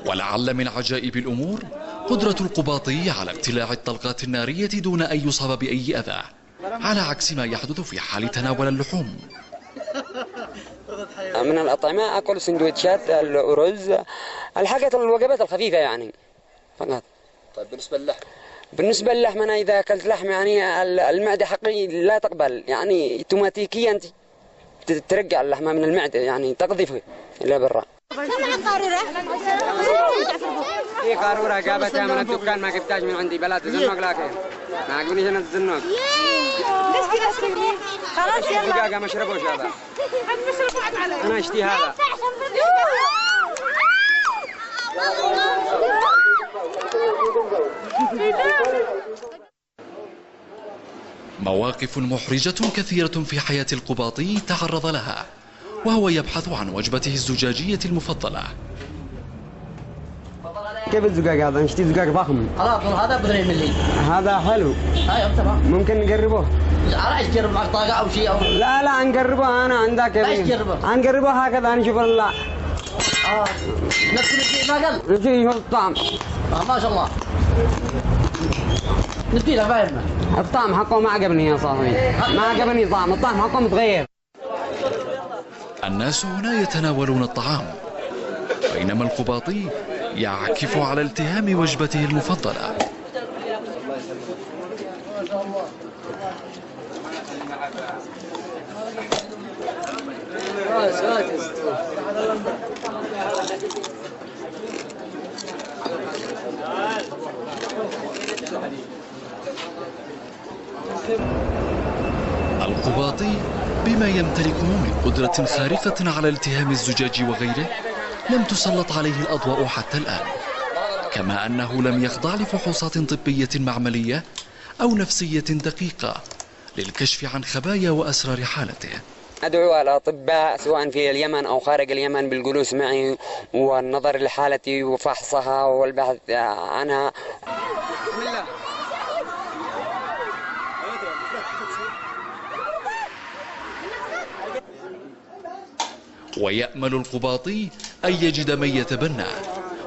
ولعل من عجائب الأمور قدرة القباطي على ابتلاع الطلقات النارية دون أن يصاب بأي أذى، على عكس ما يحدث في حال تناول اللحوم. من الأطعمة أكل سندويتشات، الأرز، الحاجات الوجبات الخفيفة يعني فقط. طيب بالنسبة للحم؟ بالنسبة للحم أنا إذا أكلت لحم يعني المعدة حقي لا تقبل، يعني اوتوماتيكيا ترجع اللحمة من المعدة، يعني تقذفه إلى برا. في قارورة جابتها من الدكان ما جبتهاش من عندي، بلا تزنق لكن ما عجبنيش أنا الزنق. ليش كذا تسوي؟ خلاص يلا. دقيقة ما اشربوش هذا. أنا اشتي هذا. مواقف محرجة كثيرة في حياة القباطي تعرض لها وهو يبحث عن وجبته الزجاجية المفضلة. كيف الزجاج هذا؟ نشتي زجاج ضخم. خلاص هذا بدري ملي. هذا حلو. ايوه تمام. ممكن نقربه؟ عايز تجرب معك طاقة أو شيء أو؟ لا نقربه أنا عندك. عايز تجربه؟ نقربه هكذا نشوف نفس الشيء ما قل. نشوف الطعم. ما شاء الله. ندي له فاهمه. الطعم حقه ما عجبني يا صاحبي، ما عجبني الطعم حقه متغير. الناس هنا يتناولون الطعام بينما القباطي يعكف على التهام وجبته المفضلة. القباطي بما يمتلكه من قدرة خارقة على التهام الزجاج وغيره لم تسلط عليه الأضواء حتى الآن، كما أنه لم يخضع لفحوصات طبية معملية أو نفسية دقيقة للكشف عن خبايا وأسرار حالته. أدعو الأطباء سواء في اليمن أو خارج اليمن بالجلوس معي والنظر لحالتي وفحصها والبحث عنها. ويأمل القباطي أن يجد من يتبناه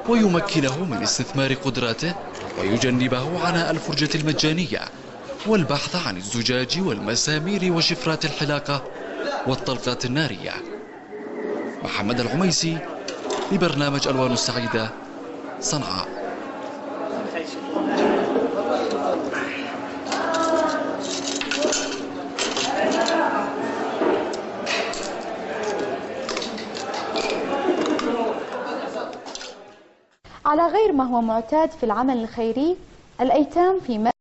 ويمكنه من استثمار قدراته ويجنبه عناء الفرجة المجانية والبحث عن الزجاج والمسامير وشفرات الحلاقة والطلقات النارية. محمد العميسي لبرنامج ألوان السعيدة، صنعاء. على غير ما هو معتاد في العمل الخيري، الأيتام في